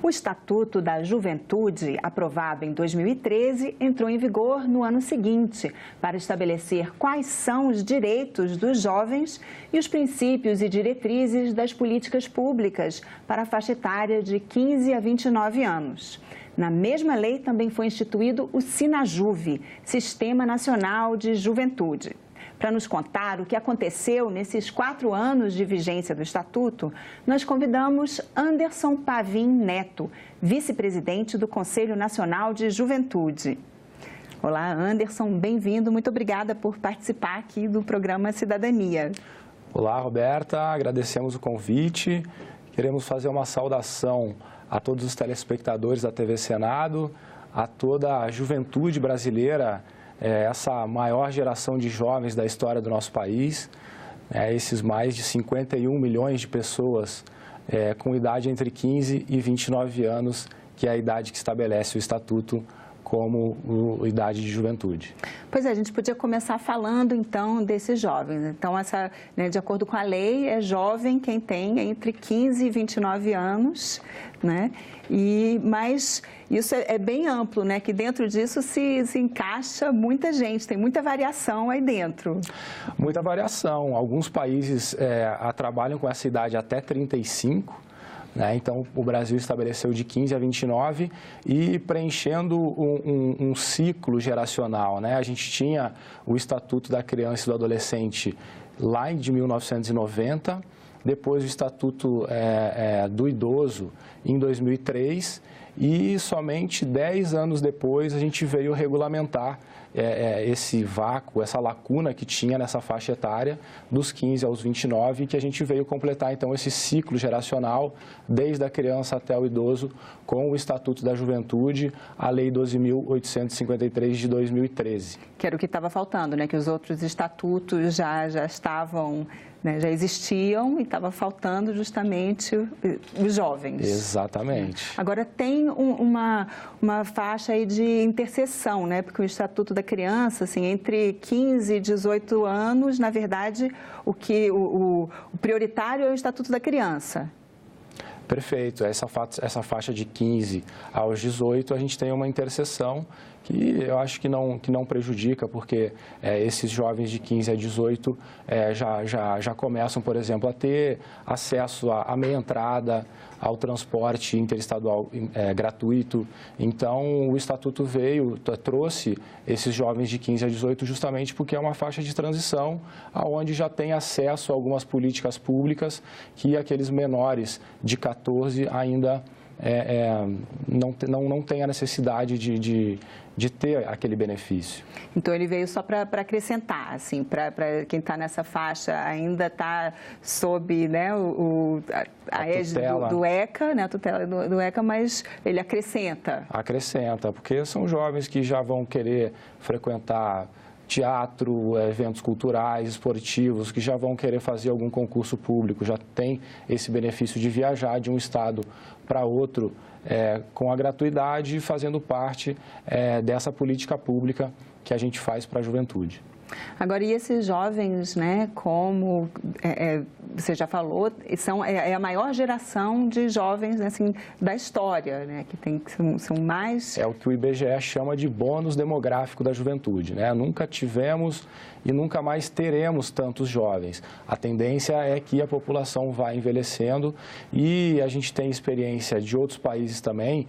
O Estatuto da Juventude, aprovado em 2013, entrou em vigor no ano seguinte para estabelecer quais são os direitos dos jovens e os princípios e diretrizes das políticas públicas para a faixa etária de 15 a 29 anos. Na mesma lei também foi instituído o SINAJUVE, Sistema Nacional de Juventude. Para nos contar o que aconteceu nesses 4 anos de vigência do Estatuto, nós convidamos Anderson Pavim Neto, vice-presidente do Conselho Nacional de Juventude. Olá, Anderson, bem-vindo. Muito obrigada por participar aqui do programa Cidadania. Olá, Roberta. Agradecemos o convite. Queremos fazer uma saudação a todos os telespectadores da TV Senado, a toda a juventude brasileira, essa maior geração de jovens da história do nosso país, esses mais de 51 milhões de pessoas com idade entre 15 e 29 anos, que é a idade que estabelece o Estatuto como idade de juventude. Pois é, a gente podia começar falando, então, desses jovens. Então, de acordo com a lei, é jovem quem tem entre 15 e 29 anos, né? Mas isso é bem amplo, né? Que dentro disso se encaixa muita gente, tem muita variação aí dentro. Muita variação. Alguns países trabalham com essa idade até 35, então, o Brasil estabeleceu de 15 a 29 e preenchendo um ciclo geracional. A gente tinha o Estatuto da Criança e do Adolescente lá de 1990, depois o Estatuto do Idoso em 2003 e somente 10 anos depois a gente veio regulamentar esse vácuo, essa lacuna que tinha nessa faixa etária dos 15 aos 29, que a gente veio completar então esse ciclo geracional desde a criança até o idoso com o Estatuto da Juventude, a Lei 12.853 de 2013. Que era o que estava faltando, né? Que os outros estatutos já estavam, já existiam e estava faltando justamente os jovens. Exatamente. Agora tem uma faixa aí de interseção, né? Porque o Estatuto da Criança, assim, entre 15 e 18 anos, na verdade, o prioritário é o Estatuto da Criança. Perfeito. Essa faixa de 15 aos 18, a gente tem uma interseção que eu acho que não prejudica, porque esses jovens de 15 a 18 já começam, por exemplo, a ter acesso à meia entrada, ao transporte interestadual gratuito. Então, o Estatuto trouxe esses jovens de 15 a 18 justamente porque é uma faixa de transição onde já tem acesso a algumas políticas públicas que aqueles menores de 14 ainda não tem a necessidade de ter aquele benefício. Então, ele veio só para acrescentar, assim, para quem está nessa faixa ainda está sob a égide do ECA, né, a tutela do ECA, mas ele acrescenta. Acrescenta, porque são jovens que já vão querer frequentar teatro, eventos culturais, esportivos, que já vão querer fazer algum concurso público, já tem esse benefício de viajar de um estado para outro com a gratuidade, fazendo parte dessa política pública que a gente faz para a juventude. Agora, e esses jovens, né, como você já falou, é a maior geração de jovens, assim, da história, né, que são mais... É o que o IBGE chama de bônus demográfico da juventude, né? Nunca tivemos e nunca mais teremos tantos jovens. A tendência é que a população vá envelhecendo e a gente tem experiência de outros países também,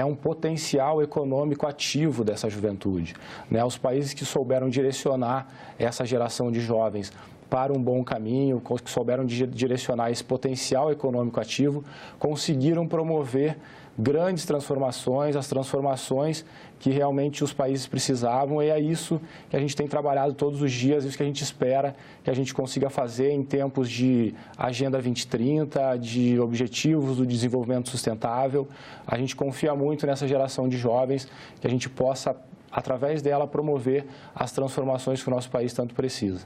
um potencial econômico ativo dessa juventude, né? Os países que souberam direcionar essa geração de jovens para um bom caminho, que souberam direcionar esse potencial econômico ativo, conseguiram promover grandes transformações, as transformações que realmente os países precisavam, e é isso que a gente tem trabalhado todos os dias, isso que a gente espera que a gente consiga fazer em tempos de Agenda 2030, de Objetivos do Desenvolvimento Sustentável. A gente confia muito nessa geração de jovens, que a gente possa através dela, promover as transformações que o nosso país tanto precisa.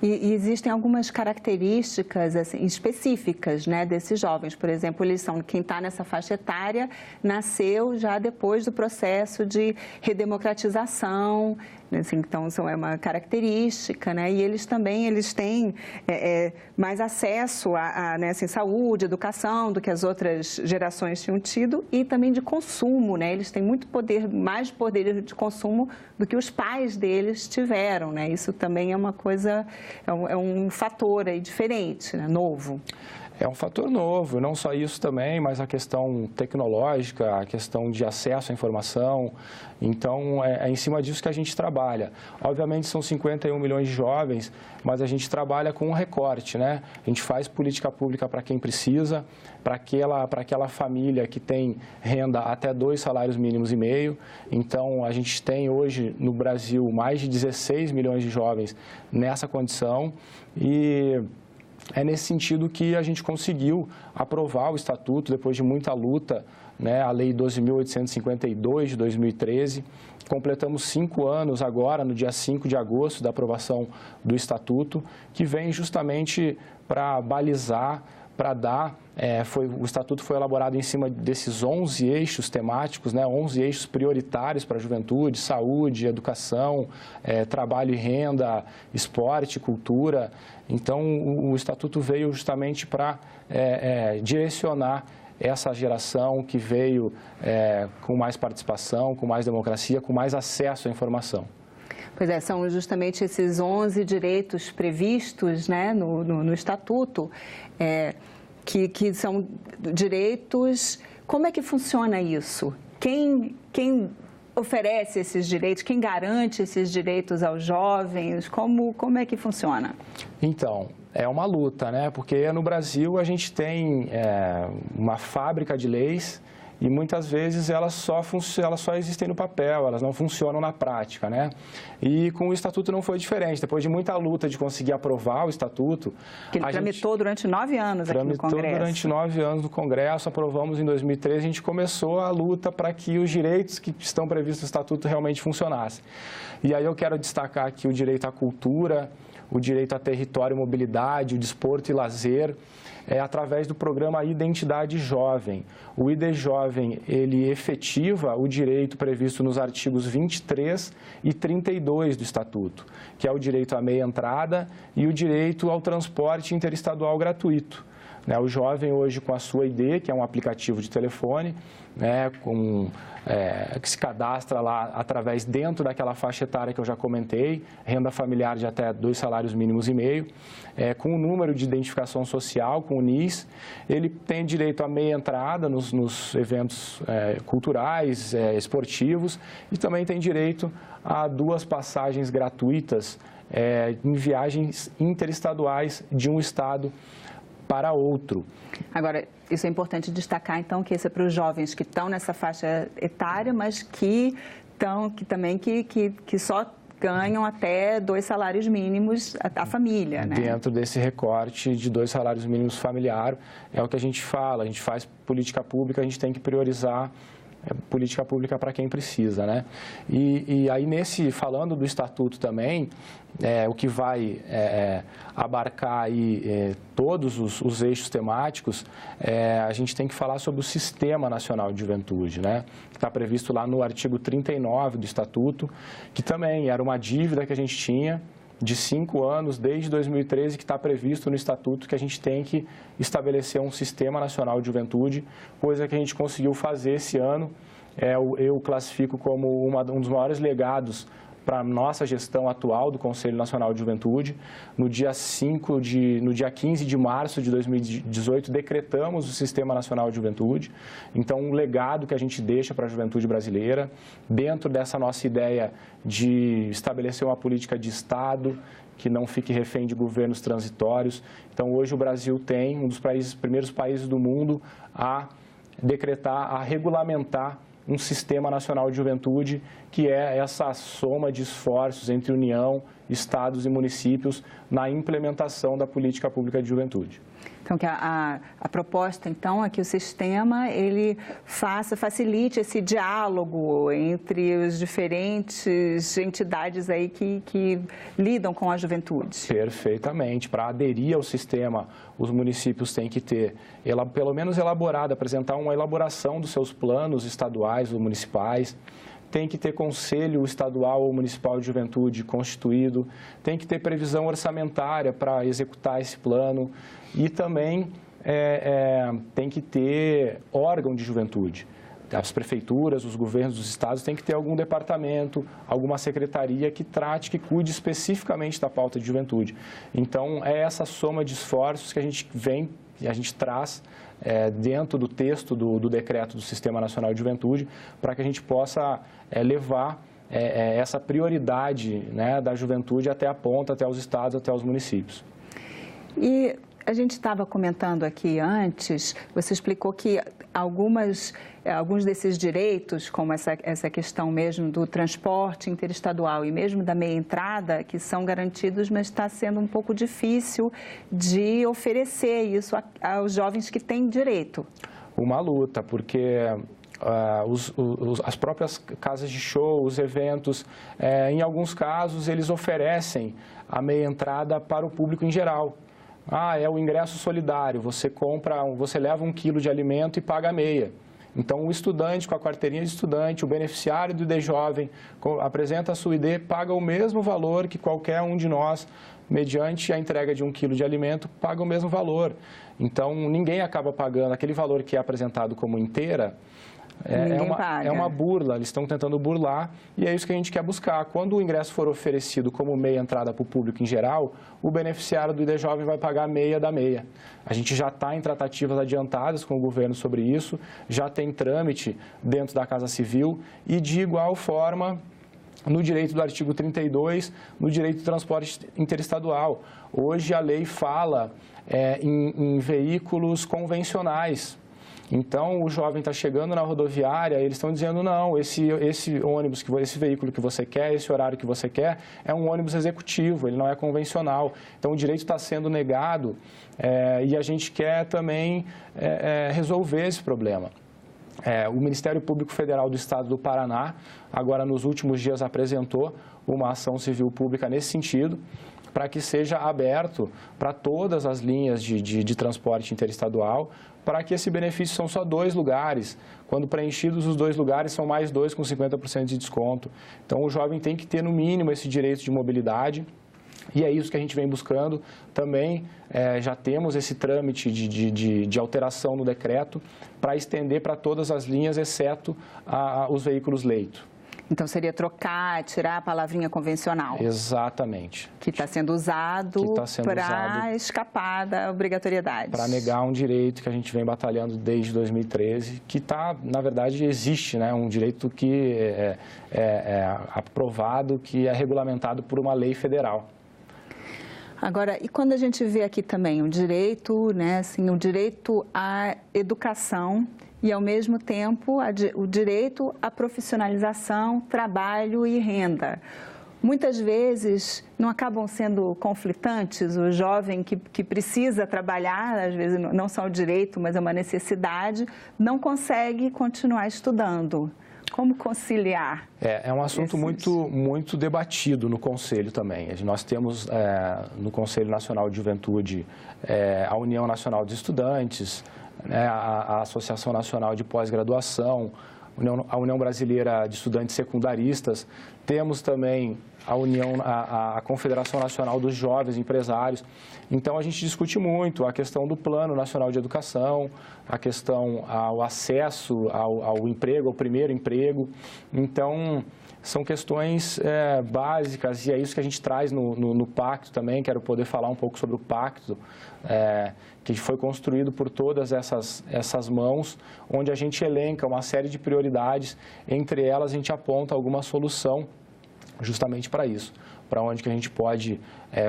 E existem algumas características assim, específicas, né, desses jovens. Por exemplo, eles são quem está nessa faixa etária, nasceu já depois do processo de redemocratização, assim, então é uma característica, né? E eles têm mais acesso a né, assim, saúde, educação do que as outras gerações tinham tido e também de consumo, né? Eles têm muito poder, mais poder de consumo do que os pais deles tiveram, né? Isso também é uma coisa, é um fator aí diferente, né? Novo. É um fator novo, não só isso também, mas a questão tecnológica, a questão de acesso à informação. Então, é em cima disso que a gente trabalha. Obviamente, são 51 milhões de jovens, mas a gente trabalha com um recorte, né? A gente faz política pública para quem precisa, para aquela família que tem renda até 2 salários mínimos e meio. Então, a gente tem hoje no Brasil mais de 16 milhões de jovens nessa condição e é nesse sentido que a gente conseguiu aprovar o Estatuto, depois de muita luta, né, a Lei 12.852 de 2013. Completamos 5 anos agora, no dia 5 de agosto, da aprovação do Estatuto, que vem justamente para balizar, para dar, o Estatuto foi elaborado em cima desses 11 eixos temáticos, né, 11 eixos prioritários para a juventude: saúde, educação, trabalho e renda, esporte, cultura. Então, o Estatuto veio justamente para direcionar essa geração que veio com mais participação, com mais democracia, com mais acesso à informação. Pois é, são justamente esses 11 direitos previstos, né, no Estatuto, que são direitos. Como é que funciona isso? Quem oferece esses direitos? Quem garante esses direitos aos jovens? Como é que funciona? Então, é uma luta, né? Porque no Brasil a gente tem uma fábrica de leis e muitas vezes elas só existem no papel, elas não funcionam na prática, né? E com o Estatuto não foi diferente. Depois de muita luta de conseguir aprovar o Estatuto... Que ele tramitou durante 9 anos aqui no Congresso. Tramitou durante 9 anos no Congresso, aprovamos em 2013, a gente começou a luta para que os direitos que estão previstos no Estatuto realmente funcionassem. E aí eu quero destacar aqui o direito à cultura, o direito a território e mobilidade, o desporto e lazer, através do programa Identidade Jovem. O ID Jovem, ele efetiva o direito previsto nos artigos 23 e 32 do Estatuto, que é o direito à meia entrada e o direito ao transporte interestadual gratuito. O jovem hoje com a sua ID, que é um aplicativo de telefone, né, que se cadastra lá através dentro daquela faixa etária que eu já comentei, renda familiar de até 2 salários mínimos e meio, com o número de identificação social, com o NIS, ele tem direito à meia entrada nos eventos culturais, esportivos, e também tem direito a 2 passagens gratuitas em viagens interestaduais de um estado para outro. Agora, isso é importante destacar, então, que esse é para os jovens que estão nessa faixa etária, mas que só ganham até 2 salários mínimos a família, né? Dentro desse recorte de 2 salários mínimos familiar, é o que a gente fala, a gente faz política pública, a gente tem que priorizar política pública para quem precisa, né? E aí, falando do Estatuto também, o que vai abarcar aí todos os eixos temáticos, a gente tem que falar sobre o Sistema Nacional de Juventude, né? Que está previsto lá no artigo 39 do Estatuto, que também era uma dívida que a gente tinha de 5 anos, desde 2013, que está previsto no Estatuto, que a gente tem que estabelecer um Sistema Nacional de Juventude, coisa que a gente conseguiu fazer esse ano. Eu classifico como um dos maiores legados para a nossa gestão atual do Conselho Nacional de Juventude. No dia 15 de março de 2018, decretamos o Sistema Nacional de Juventude. Então, um legado que a gente deixa para a juventude brasileira, dentro dessa nossa ideia de estabelecer uma política de Estado que não fique refém de governos transitórios. Então, hoje o Brasil tem um dos primeiros países do mundo a decretar, a regulamentar um Sistema Nacional de Juventude, que é essa soma de esforços entre União, Estados e municípios na implementação da política pública de juventude. Então, que a proposta, então, é que o sistema, ele facilite esse diálogo entre os diferentes entidades aí que lidam com a juventude. Perfeitamente. Para aderir ao sistema, os municípios têm que ter, pelo menos apresentar uma elaboração dos seus planos estaduais ou municipais, tem que ter conselho estadual ou municipal de juventude constituído, tem que ter previsão orçamentária para executar esse plano e também tem que ter órgão de juventude. As prefeituras, os governos dos estados têm que ter algum departamento, alguma secretaria que trate, que cuide especificamente da pauta de juventude. Então, é essa soma de esforços que a gente traz dentro do texto do decreto do Sistema Nacional de Juventude, para que a gente possa levar essa prioridade, né, da juventude até a ponta, até os estados, até os municípios. E a gente estava comentando aqui antes, você explicou que alguns desses direitos, como essa questão mesmo do transporte interestadual e mesmo da meia entrada, que são garantidos, mas está sendo um pouco difícil de oferecer isso aos jovens que têm direito. Uma luta, porque as próprias casas de show, os eventos, em alguns casos, eles oferecem a meia entrada para o público em geral. É o ingresso solidário, você leva 1 quilo de alimento e paga a meia. Então, o estudante com a carteirinha de estudante, o beneficiário do ID Jovem, apresenta a sua ID, paga o mesmo valor que qualquer um de nós, mediante a entrega de 1 quilo de alimento, paga o mesmo valor. Então, ninguém acaba pagando aquele valor que é apresentado como inteira. É uma burla, eles estão tentando burlar e é isso que a gente quer buscar. Quando o ingresso for oferecido como meia entrada para o público em geral, o beneficiário do ID Jovem vai pagar a meia da meia. A gente já está em tratativas adiantadas com o governo sobre isso, já tem trâmite dentro da Casa Civil e, de igual forma, no direito do artigo 32, no direito do transporte interestadual. Hoje a lei fala em veículos convencionais. Então, o jovem está chegando na rodoviária, eles estão dizendo, não, esse ônibus, esse veículo que você quer, esse horário que você quer, é um ônibus executivo, ele não é convencional. Então, o direito está sendo negado e a gente quer também resolver esse problema. O Ministério Público Federal do Estado do Paraná, agora nos últimos dias apresentou uma ação civil pública nesse sentido, para que seja aberto para todas as linhas de transporte interestadual, para que esse benefício são só 2 lugares. Quando preenchidos os 2 lugares, são mais 2 com 50% de desconto. Então, o jovem tem que ter, no mínimo, esse direito de mobilidade. E é isso que a gente vem buscando. Também já temos esse trâmite de alteração no decreto para estender para todas as linhas, exceto os veículos leito. Então, seria tirar a palavrinha convencional. Exatamente. Que está sendo usado para escapar da obrigatoriedade. Para negar um direito que a gente vem batalhando desde 2013, que na verdade, existe, né? Um direito que é aprovado, que é regulamentado por uma lei federal. Agora, e quando a gente vê aqui também o direito, né, assim, o direito à educação e, ao mesmo tempo, o direito à profissionalização, trabalho e renda. Muitas vezes não acabam sendo conflitantes, o jovem que precisa trabalhar, às vezes não só o direito, mas é uma necessidade, não consegue continuar estudando. Como conciliar? É um assunto muito debatido no Conselho também. Nós temos no Conselho Nacional de Juventude a União Nacional de Estudantes, a Associação Nacional de Pós-Graduação, a União Brasileira de Estudantes Secundaristas, temos também a Confederação Nacional dos Jovens Empresários. Então, a gente discute muito a questão do Plano Nacional de Educação, a questão ao acesso ao emprego, ao primeiro emprego. Então, são questões básicas e é isso que a gente traz no pacto também. Quero poder falar um pouco sobre o pacto, que foi construído por todas essas mãos, onde a gente elenca uma série de prioridades, entre elas a gente aponta alguma solução justamente para isso, para onde que a gente pode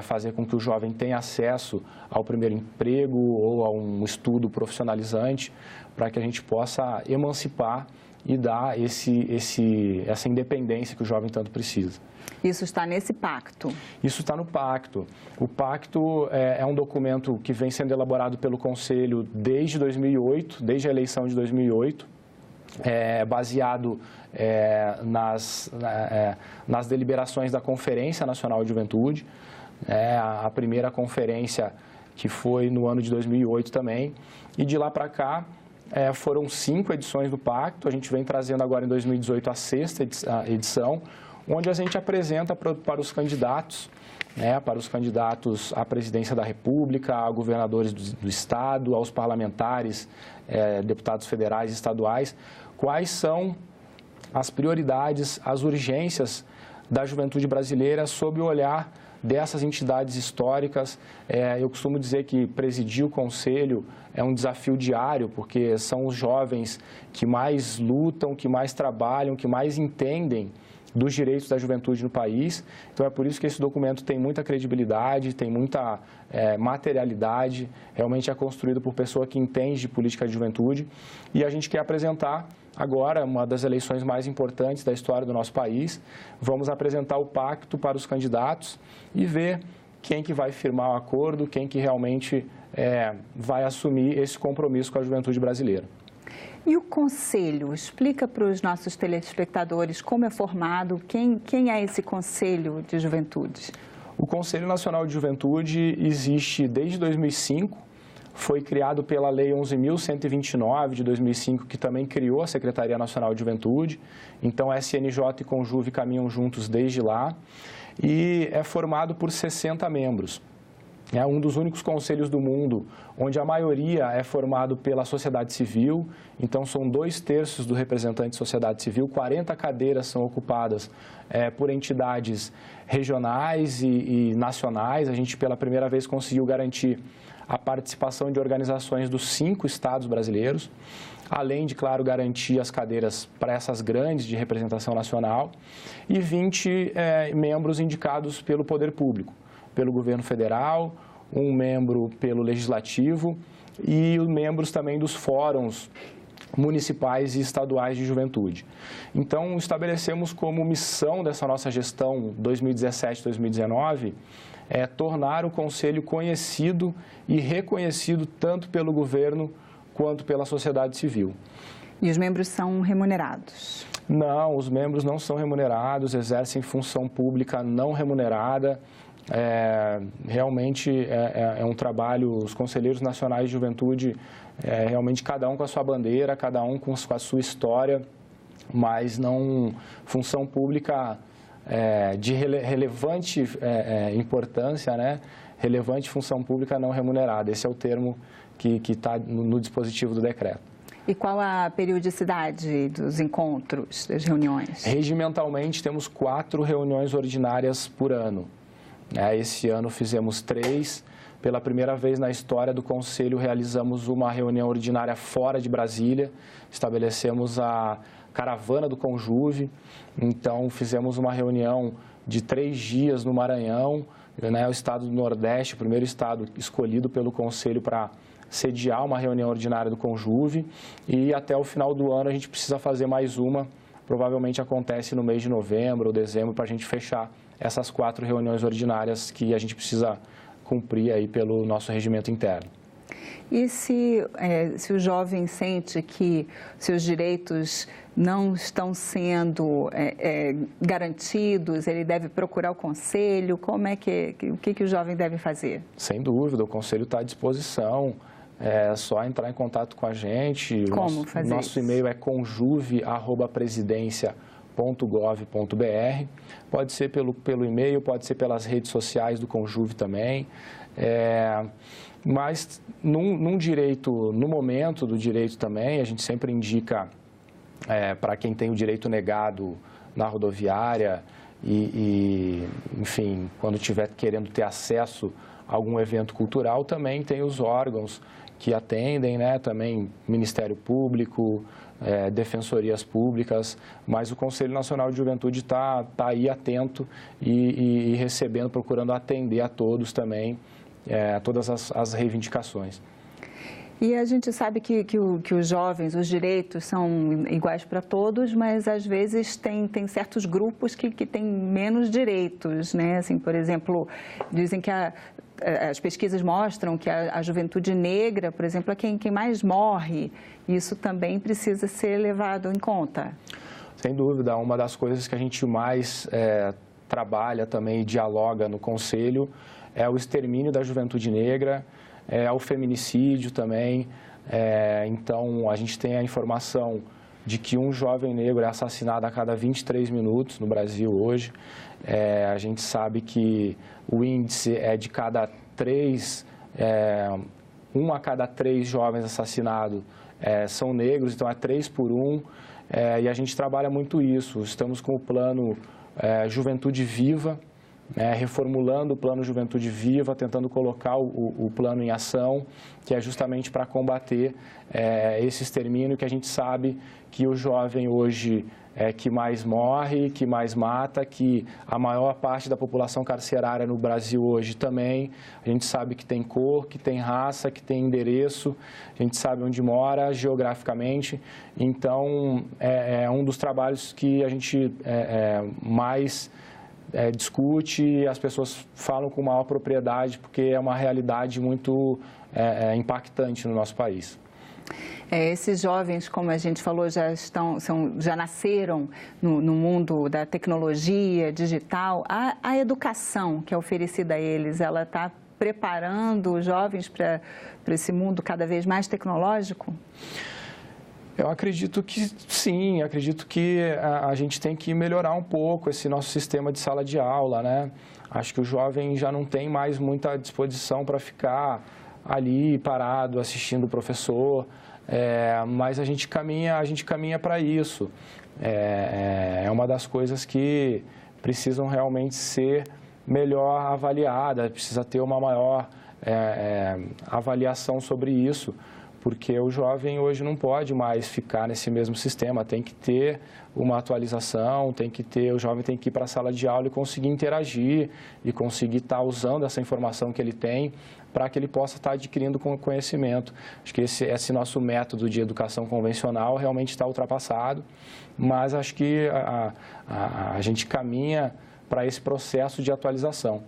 fazer com que o jovem tenha acesso ao primeiro emprego ou a um estudo profissionalizante, para que a gente possa emancipar e dar essa independência que o jovem tanto precisa. Isso está nesse pacto? Isso está no pacto. O pacto é um documento que vem sendo elaborado pelo Conselho desde 2008, desde a eleição de 2008, baseado nas deliberações da Conferência Nacional de Juventude, a primeira conferência que foi no ano de 2008 também, e de lá para cá foram 5 edições do pacto. A gente vem trazendo agora em 2018 a 6ª edição, onde a gente apresenta para os candidatos, para os candidatos à presidência da República, a governadores do Estado, aos parlamentares, deputados federais e estaduais, quais são as prioridades, as urgências da juventude brasileira sob o olhar dessas entidades históricas. Eu costumo dizer que presidir o Conselho é um desafio diário, porque são os jovens que mais lutam, que mais trabalham, que mais entendem dos direitos da juventude no país. Então, é por isso que esse documento tem muita credibilidade, tem muita materialidade, realmente é construído por pessoa que entende de política de juventude. E a gente quer apresentar agora, uma das eleições mais importantes da história do nosso país, vamos apresentar o pacto para os candidatos e ver quem que vai firmar o acordo, quem que realmente vai assumir esse compromisso com a juventude brasileira. E o Conselho? Explica para os nossos telespectadores como é formado, quem é esse Conselho de Juventude? O Conselho Nacional de Juventude existe desde 2005, foi criado pela Lei 11.129 de 2005, que também criou a Secretaria Nacional de Juventude. Então, SNJ e Conjuve caminham juntos desde lá e é formado por 60 membros. É um dos únicos conselhos do mundo onde a maioria é formado pela sociedade civil, então são 2/3 do representante de sociedade civil, 40 cadeiras são ocupadas por entidades regionais e nacionais. A gente pela primeira vez conseguiu garantir a participação de organizações dos 5 estados brasileiros, além de, claro, garantir as cadeiras para essas grandes de representação nacional, e 20 membros indicados pelo poder público, pelo governo federal, um membro pelo legislativo e membros também dos fóruns municipais e estaduais de juventude. Então, estabelecemos como missão dessa nossa gestão 2017-2019 tornar o Conselho conhecido e reconhecido tanto pelo governo quanto pela sociedade civil. E os membros são remunerados? Não, os membros não são remunerados, exercem função pública não remunerada. Realmente é um trabalho, os conselheiros nacionais de juventude, realmente cada um com a sua bandeira, cada um com a sua história, mas não função pública de relevante importância, relevante função pública não remunerada. Esse é o termo que está no dispositivo do decreto. E qual a periodicidade dos encontros, das reuniões? Regimentalmente, temos 4 reuniões ordinárias por ano. Esse ano fizemos 3. Pela primeira vez na história do Conselho, realizamos uma reunião ordinária fora de Brasília. Estabelecemos a caravana do Conjuve. Então, fizemos uma reunião de 3 dias no Maranhão, o estado do Nordeste, o primeiro estado escolhido pelo Conselho para sediar uma reunião ordinária do Conjuve. E até o final do ano a gente precisa fazer mais uma. Provavelmente acontece no mês de novembro ou dezembro, para a gente fechar essas 4 reuniões ordinárias que a gente precisa cumprir aí pelo nosso regimento interno. E se o jovem sente que seus direitos não estão sendo garantidos, ele deve procurar o Conselho? O que o jovem deve fazer? Sem dúvida, o Conselho está à disposição. É só entrar em contato com a gente. Como fazer isso? Nosso e-mail é conjuve@presidencia.gov.br. Pode ser pelo e-mail, pode ser pelas redes sociais do Conjuve também. Mas no momento do direito também, a gente sempre indica para quem tem o direito negado na rodoviária enfim, quando estiver querendo ter acesso a algum evento cultural, também tem os órgãos que atendem, também Ministério Público, defensorias públicas, mas o Conselho Nacional de Juventude está aí atento e recebendo, procurando atender a todos também, todas as reivindicações. E a gente sabe que os jovens, os direitos são iguais para todos, mas às vezes tem certos grupos que têm menos direitos, né? Assim, por exemplo, dizem que as pesquisas mostram que a juventude negra, por exemplo, é quem mais morre. Isso também precisa ser levado em conta. Sem dúvida, uma das coisas que a gente mais trabalha também e dialoga no Conselho é o extermínio da juventude negra, é o feminicídio também. Então, a gente tem a informação de que um jovem negro é assassinado a cada 23 minutos no Brasil hoje. A gente sabe que o índice é de cada 3, 1 a cada 3 jovens assassinados são negros, então é 3 por 1. E a gente trabalha muito isso. Estamos com o plano Juventude Viva, reformulando o plano Juventude Viva, tentando colocar o plano em ação, que é justamente para combater esse extermínio que a gente sabe que o jovem hoje que mais morre, que mais mata, que a maior parte da população carcerária no Brasil hoje também, a gente sabe que tem cor, que tem raça, que tem endereço, a gente sabe onde mora geograficamente. Então, é um dos trabalhos que a gente mais discute e as pessoas falam com maior propriedade, porque é uma realidade muito impactante no nosso país. Esses jovens, como a gente falou, já nasceram no mundo da tecnologia digital. A educação que é oferecida a eles, ela está preparando os jovens para esse mundo cada vez mais tecnológico? Eu acredito que sim, acredito que a gente tem que melhorar um pouco esse nosso sistema de sala de aula, né? Acho que o jovem já não tem mais muita disposição para ficar ali parado assistindo o professor, mas a gente caminha para isso. É uma das coisas que precisam realmente ser melhor avaliada, precisa ter uma maior avaliação sobre isso, porque o jovem hoje não pode mais ficar nesse mesmo sistema, tem que ter uma atualização, o jovem tem que ir para a sala de aula e conseguir interagir e conseguir estar usando essa informação que ele tem para que ele possa estar adquirindo conhecimento. Acho que esse nosso método de educação convencional realmente está ultrapassado, mas acho que a gente caminha para esse processo de atualização.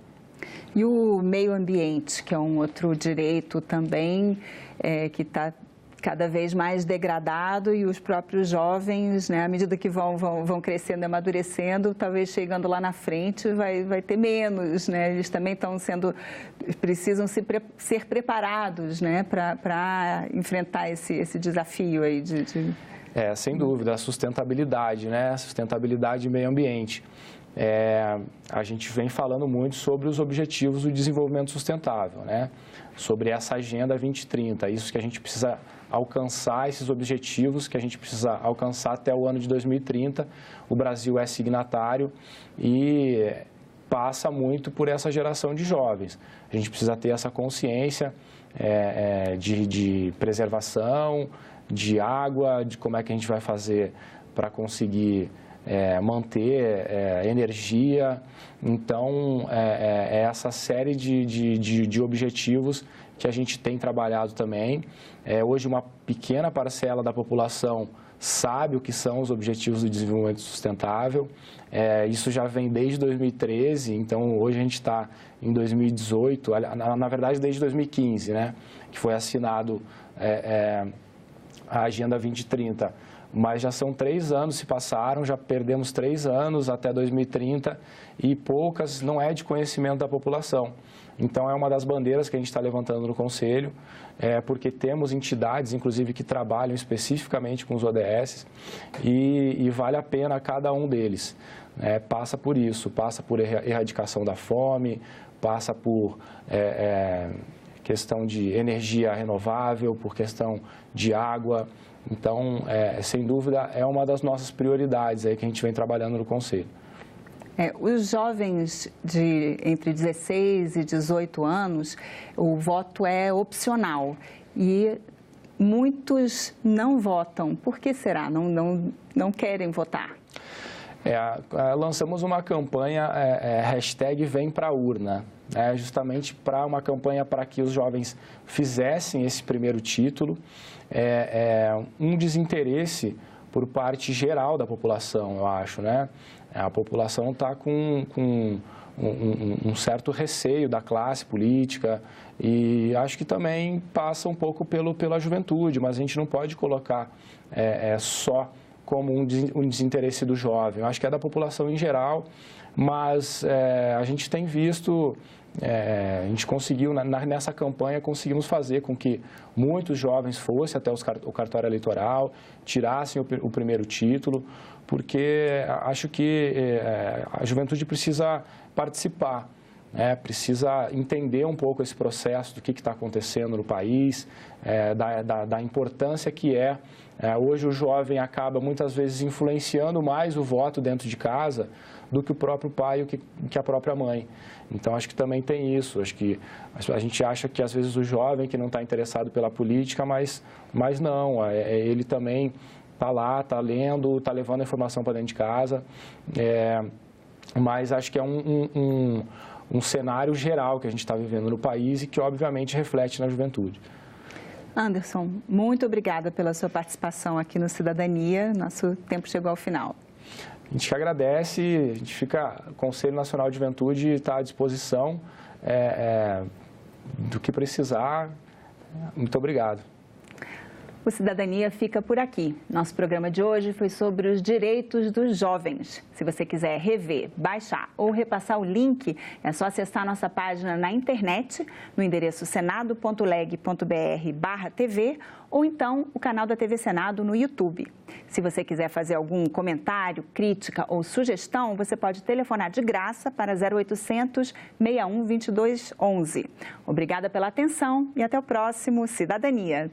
E o meio ambiente, que é um outro direito também que está cada vez mais degradado, e os próprios jovens, né, à medida que vão crescendo e amadurecendo, talvez chegando lá na frente vai ter menos, né? Eles também precisam ser preparados, né, para enfrentar esse desafio aí sem dúvida, a sustentabilidade, né? Sustentabilidade e meio ambiente. A gente vem falando muito sobre os objetivos do desenvolvimento sustentável, né? Sobre essa Agenda 2030, isso que a gente precisa alcançar, esses objetivos que a gente precisa alcançar até o ano de 2030. O Brasil é signatário e passa muito por essa geração de jovens. A gente precisa ter essa consciência de preservação, de água, de como é que a gente vai fazer para conseguir manter energia. Então, essa série de objetivos que a gente tem trabalhado também. Hoje, uma pequena parcela da população sabe o que são os Objetivos do Desenvolvimento Sustentável. Isso já vem desde 2013, então hoje a gente está em 2018, na verdade desde 2015, né, que foi assinado a Agenda 2030. Mas já são 3 anos se passaram, já perdemos 3 anos até 2030 e poucas não é de conhecimento da população. Então, é uma das bandeiras que a gente está levantando no Conselho, porque temos entidades, inclusive, que trabalham especificamente com os ODS e vale a pena cada um deles. Passa por isso, passa por erradicação da fome, passa por questão de energia renovável, por questão de água. Então, sem dúvida, é uma das nossas prioridades aí que a gente vem trabalhando no Conselho. Os jovens entre 16 e 18 anos, o voto é opcional e muitos não votam. Por que será? Não querem votar? Lançamos uma campanha hashtag Vem Pra Urna, justamente para uma campanha para que os jovens fizessem esse primeiro título, um desinteresse por parte geral da população, eu acho, né? A população está com um certo receio da classe política e acho que também passa um pouco pela juventude, mas a gente não pode colocar só como um desinteresse do jovem. Eu acho que é da população em geral, mas a gente tem visto, a gente conseguiu, nessa campanha, conseguimos fazer com que muitos jovens fossem até o cartório eleitoral, tirassem o primeiro título, porque acho que a juventude precisa participar, precisa entender um pouco esse processo do que está acontecendo no país, da importância que hoje o jovem acaba muitas vezes influenciando mais o voto dentro de casa do que o próprio pai ou que a própria mãe. Então, acho que também tem isso. Acho que a gente acha que, às vezes, o jovem que não está interessado pela política, mas não. Ele também está lá, está lendo, está levando a informação para dentro de casa. Mas acho que é um cenário geral que a gente está vivendo no país e que, obviamente, reflete na juventude. Anderson, muito obrigada pela sua participação aqui no Cidadania. Nosso tempo chegou ao final. A gente que agradece, a gente fica, o Conselho Nacional de Juventude está à disposição do que precisar. Muito obrigado. O Cidadania fica por aqui. Nosso programa de hoje foi sobre os direitos dos jovens. Se você quiser rever, baixar ou repassar o link, é só acessar nossa página na internet, no endereço senado.leg.br/TV ou então o canal da TV Senado no YouTube. Se você quiser fazer algum comentário, crítica ou sugestão, você pode telefonar de graça para 0800 61 22 11. Obrigada pela atenção e até o próximo Cidadania.